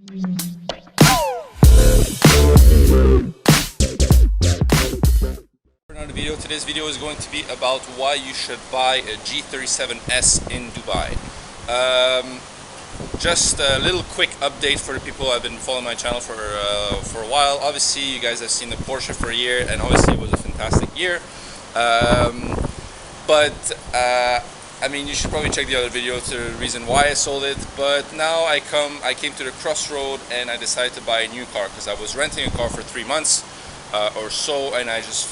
For another video, today's video is going to be about why you should buy a G37s in Dubai. Just a little quick update for the people who have been following my channel for a while. Obviously, you guys have seen the Porsche for a year, and obviously it was a fantastic year. I mean, you should probably check the other video to the reason why I sold it. But now I came to the crossroad and I decided to buy a new car because I was renting a car for 3 months or so, and I just,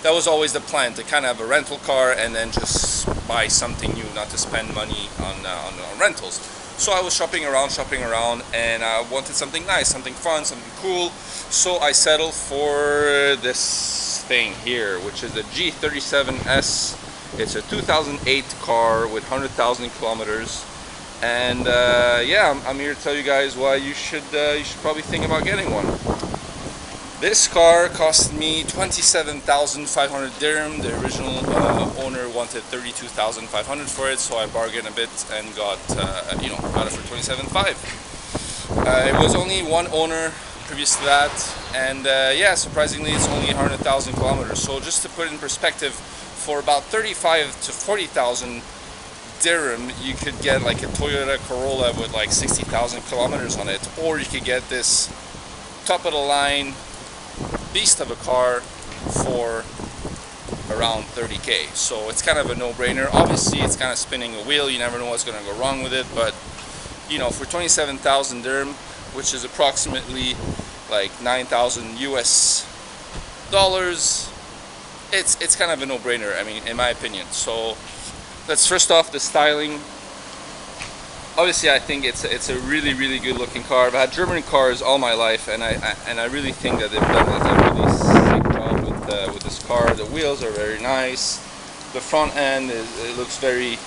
that was always the plan, to kind of have a rental car and then just buy something new, not to spend money on rentals. So I was shopping around, and I wanted something nice, something fun, something cool. So I settled for this thing here, which is the G37s. It's a 2008 car with 100,000 kilometers, and yeah, I'm here to tell you guys why you should probably think about getting one. This car cost me 27,500 dirham. The original owner wanted 32,500 for it, so I bargained a bit and got it for 27,500. It was only one owner previous to that, and yeah, surprisingly, it's only 100,000 kilometers. So just to put it in perspective, for about 35 to 40,000 dirham, you could get like a Toyota Corolla with like 60,000 kilometers on it, or you could get this top of the line beast of a car for around 30k. So it's kind of a no-brainer. Obviously, it's kind of spinning a wheel. You never know what's going to go wrong with it, but for 27,000 dirham, which is approximately like 9,000 US dollars, it's kind of a no-brainer, I mean, in my opinion. So let's first off the styling. Obviously, I think it's a really good looking car. I've had German cars all my life, and I really think that they've done a really sick job with this car. The wheels are very nice. The front end it looks very,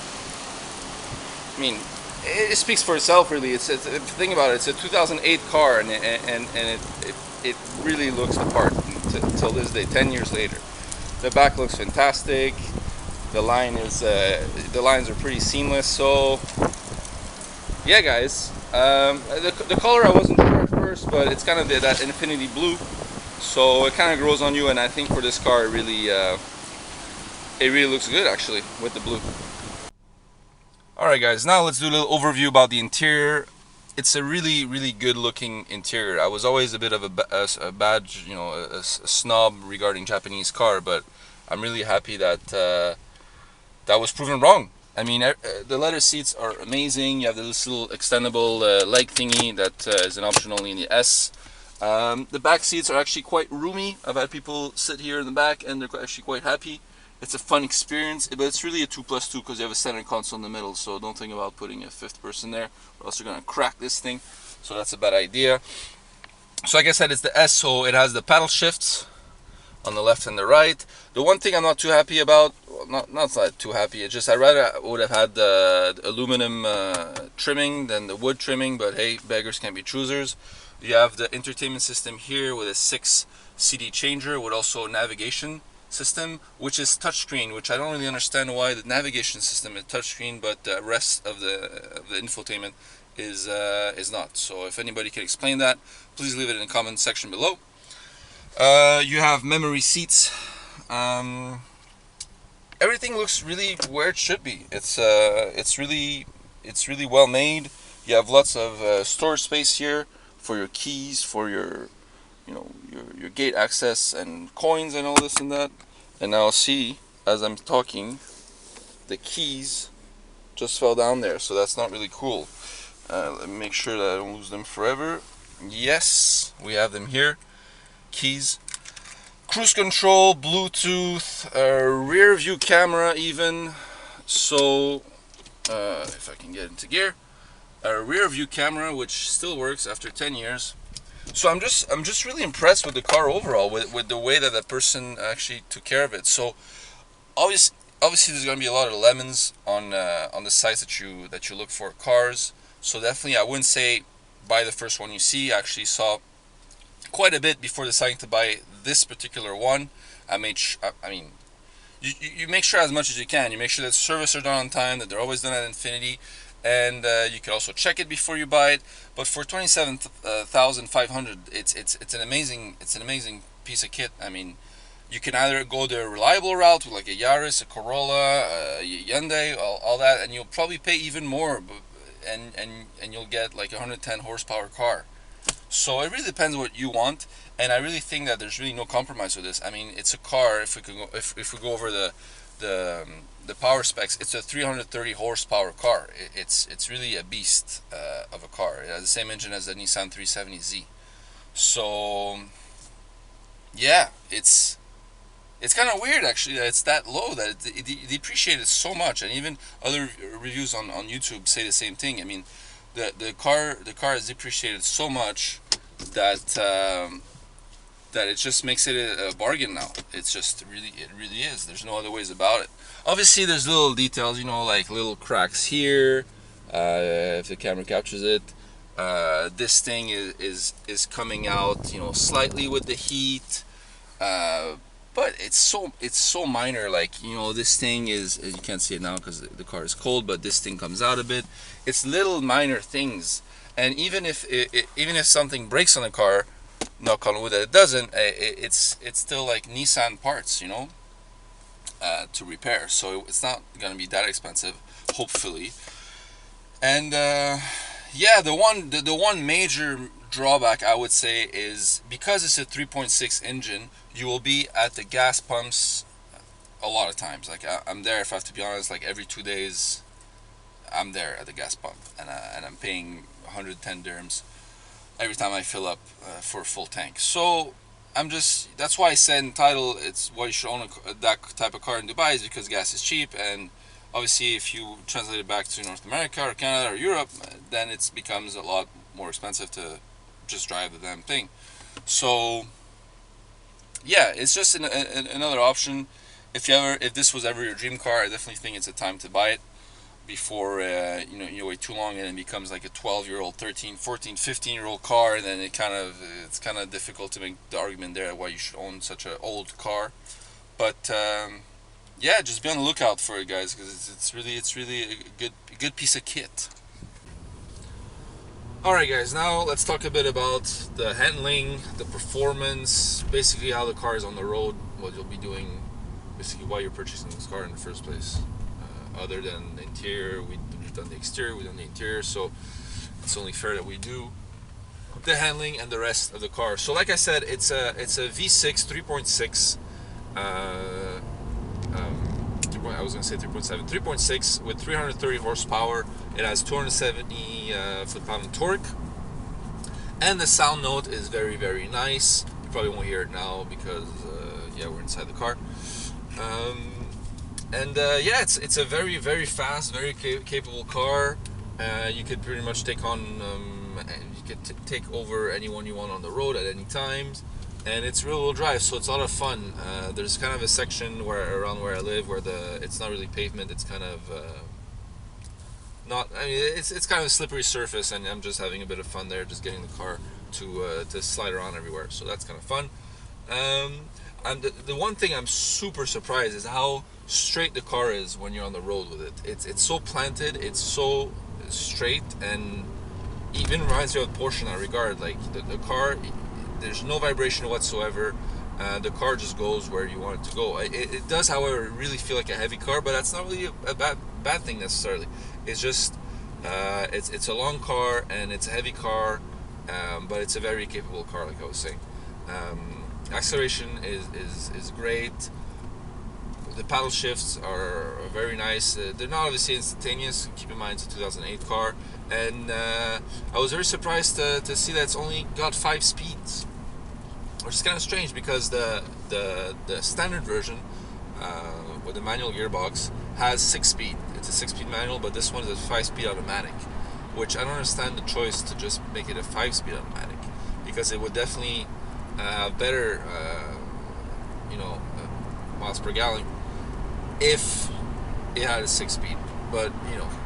I mean, it speaks for itself, really. If you think about it, it's a 2008 car, and it really looks the part until this day, 10 years later. The back looks fantastic. The lines are pretty seamless. So yeah, guys, the color I wasn't sure at first, but it's kind of that infinity blue, so it kind of grows on you, and I think for this car it really looks good actually with the blue. Alright guys, now let's do a little overview about the interior. It's a really good looking interior. I was always a bit of a badge, a snob regarding Japanese car, but I'm really happy that that was proven wrong. I mean, the leather seats are amazing. You have this little extendable leg thingy that is an option only in the S. The back seats are actually quite roomy. I've had people sit here in the back and they're actually quite happy. It's a fun experience, but it's really a 2+2 because you have a center console in the middle, so don't think about putting a fifth person there, or else you're going to crack this thing, so that's a bad idea. So like I said, it's the S, so it has the paddle shifts on the left and the right. The one thing I'm not too happy about, well, not too happy, it's just I would have had the aluminum trimming than the wood trimming, but hey, beggars can't be choosers. You have the entertainment system here with a 6 CD changer with also navigation system, which is touchscreen, which I don't really understand why the navigation system is touchscreen, but the rest of the infotainment is not. So if anybody can explain that, please leave it in the comment section below. You have memory seats. Everything looks really where it should be. It's really well made. You have lots of storage space here for your keys, for your your gate access and coins and all this and that. And now see, as I'm talking, the keys just fell down there, so that's not really cool. Let me make sure that I don't lose them forever. Yes, we have them here. Keys, cruise control, Bluetooth, rear view camera even. So if I can get into gear, a rear view camera which still works after 10 years. So I'm just really impressed with the car overall, with the way that person actually took care of it. So obviously there's going to be a lot of lemons on the sites that you look for cars. So definitely I wouldn't say buy the first one you see. I actually saw quite a bit before deciding to buy this particular one. I mean, you make sure as much as you can. You make sure that service are done on time, that they're always done at Infinity, and you can also check it before you buy it. But for 27,500, it's an amazing piece of kit. I mean, you can either go the reliable route with like a Yaris, a Corolla, a Hyundai, all that, and you'll probably pay even more, and you'll get like a 110 horsepower car. So it really depends what you want, and I really think that there's really no compromise with this. I mean, it's a car. If we go over the the power specs, it's a 330 horsepower car. It's really a beast of a car. It has the same engine as the Nissan 370Z. So yeah, it's kind of weird actually that it's that low, that it depreciated so much, and even other reviews on YouTube say the same thing. I mean, the car has depreciated so much that that it just makes it a bargain now. It's just it really is. There's no other ways about it. Obviously, there's little details, you know, like little cracks here. If the camera captures it, this thing is coming out, you know, slightly with the heat. But it's so minor. Like, you know, this thing is, you can't see it now because the car is cold, but this thing comes out a bit. It's little minor things, and even if something breaks on the car, knock on wood that it doesn't, it's still like Nissan parts, you know, to repair. So it's not gonna be that expensive, hopefully. And yeah, the one major drawback I would say is, because it's a 3.6 engine, you will be at the gas pumps a lot of times. Like I'm there, if I have to be honest, like every 2 days I'm there at the gas pump, and I'm paying 110 dirhams every time I fill up for a full tank. So that's why I said in title, it's why you should own that type of car in Dubai, is because gas is cheap. And obviously if you translate it back to North America or Canada or Europe, then it becomes a lot more expensive to just drive the damn thing. So yeah, it's just another option. If this was ever your dream car, I definitely think it's a time to buy it before you wait too long and it becomes like a 12-year-old, 13, 14, 15-year-old car. And then it's kind of difficult to make the argument there why you should own such an old car. But yeah, just be on the lookout for it, guys, because it's really a good piece of kit. Alright guys, now let's talk a bit about the handling, the performance, basically how the car is on the road, what you'll be doing, basically why you're purchasing this car in the first place. Other than the interior, we've done the exterior, we've done the interior, so it's only fair that we do the handling and the rest of the car. So like I said, it's a V6 3.6, I was going to say 3.7, 3.6 with 330 horsepower. It has 270 foot-pound of torque, and the sound note is very, very nice. You probably won't hear it now because yeah, we're inside the car. Yeah, it's a very, very fast, very capable car. You could pretty much take on, you could take over anyone you want on the road at any times. And it's rear-wheel drive, so it's a lot of fun. There's kind of a section around where I live where it's not really pavement. It's kind of it's kind of a slippery surface, and I'm just having a bit of fun there, just getting the car to slide around everywhere. So that's kind of fun. And the one thing I'm super surprised is how straight the car is when you're on the road with it. It's so planted, it's so straight, and even reminds me of Porsche in that regard. Like the car, there's no vibration whatsoever. The car just goes where you want it to go. It does, however, really feel like a heavy car, but that's not really a bad thing necessarily. It's just it's a long car and it's a heavy car, but it's a very capable car, like I was saying. Acceleration is great. The paddle shifts are very nice. They're not obviously instantaneous. Keep in mind it's a 2008 car, and I was very surprised to see that it's only got 5 speeds, which is kind of strange because the standard version with the manual gearbox has 6-speed. It's a 6-speed manual, but this one is a 5-speed automatic, which I don't understand the choice to just make it a 5-speed automatic, because it would definitely have better miles per gallon if it had a 6-speed. But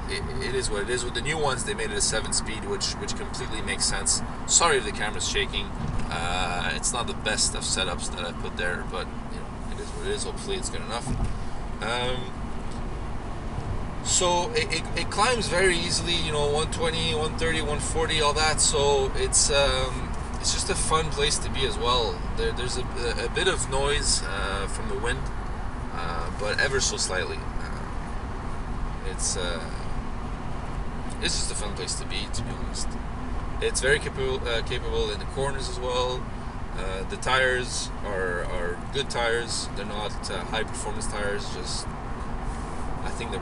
it is what it is. With the new ones, they made it a 7-speed, which completely makes sense. Sorry if the camera's shaking. It's not the best of setups that I put there, but it is what it is. Hopefully it's good enough. So it climbs very easily, you know, 120, 130, 140, all that. So it's just a fun place to be as well. There's a bit of noise from the wind, but ever so slightly. It's just a fun place to be honest. It's very capable in the corners as well. The tires are good tires. They're not high performance tires. Just I think they're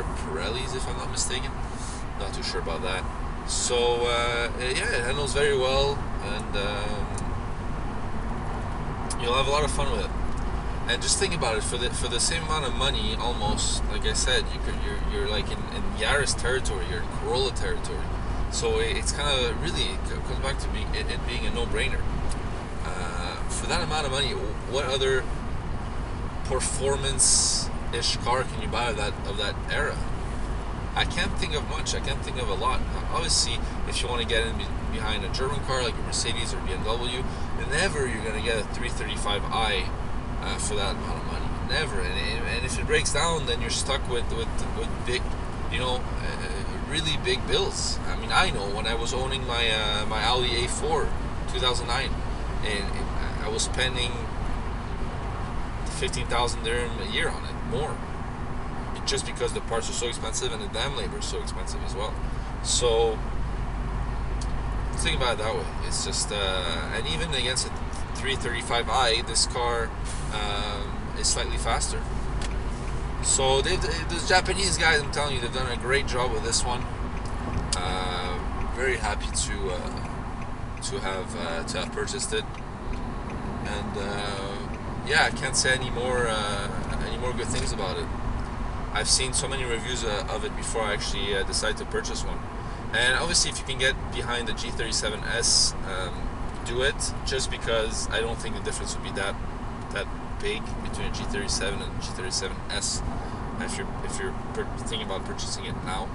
Pirellis, if I'm not mistaken. Not too sure about that. So yeah, it handles very well, and you'll have a lot of fun with it. And just think about it, for the same amount of money, almost, like I said, you're like in Yaris territory, you're in Corolla territory. So it's kind of really, it comes back to it being a no-brainer. For that amount of money, what other performance-ish car can you buy of that era? I can't think of much. I can't think of a lot. Obviously, if you want to get in behind a German car like a Mercedes or BMW, never you're going to get a 335i for that amount of money. Never. And if it breaks down, then you're stuck with big, you know, really big bills. I mean, I know when I was owning my my Audi A4 2009, and I was spending 15,000 dirham a year on it, more, just because the parts are so expensive and the damn labor is so expensive as well. So think about it that way. It's just and even against a 335i, this car is slightly faster. So those Japanese guys, I'm telling you, they've done a great job with this one. Very happy to have purchased it, and yeah, I can't say any more good things about it. I've seen so many reviews of it before I actually decided to purchase one. And obviously, if you can get behind the G37s, do it. Just because I don't think the difference would be that big between a G37 and a G37s. If you're thinking about purchasing it now,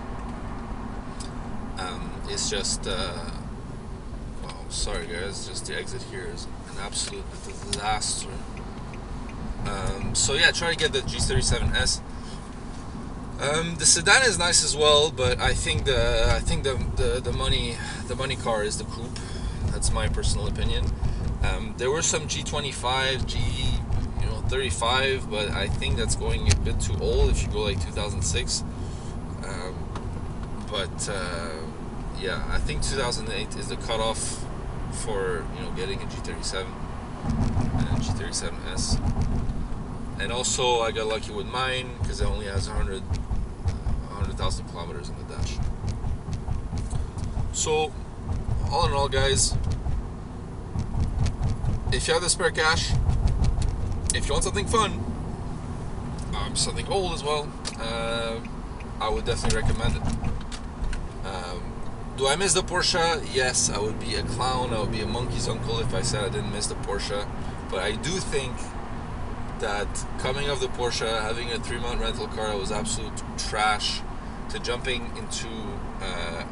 it's just oh, sorry guys, just the exit here is an absolute disaster. So yeah, try to get the G37s. The sedan is nice as well, but I think the money car is the coupe. That's my personal opinion. There were some G25, G35, but I think that's going a bit too old if you go like 2006. Yeah, I think 2008 is the cutoff for getting a G37 and a G37s. And also, I got lucky with mine because it only has 100,000 kilometers in the dash. So, all in all, guys, if you have the spare cash, if you want something fun, something old as well, I would definitely recommend it. Do I miss the Porsche? Yes, I would be a clown. I would be a monkey's uncle if I said I didn't miss the Porsche. But I do think that coming off the Porsche, having a 3-month rental car that was absolute trash, to jumping into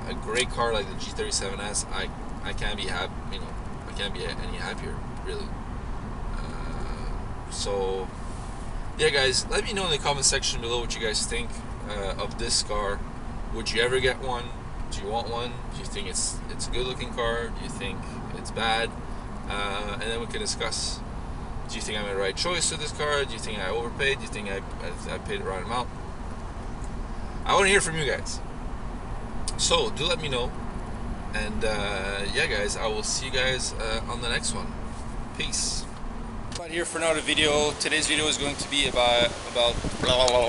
a great car like the G37s, I can't be happy. I can't be any happier, really. So yeah, guys, let me know in the comment section below what you guys think of this car. Would you ever get one? Do you want one? Do you think it's a good looking car? Do you think it's bad? And then we can discuss. Do you think I made the right choice with this car? Do you think I overpaid? Do you think I paid the right amount? I want to hear from you guys. So do let me know. And yeah, guys, I will see you guys on the next one. Peace. But here for another video. Today's video is going to be about blah, blah, blah.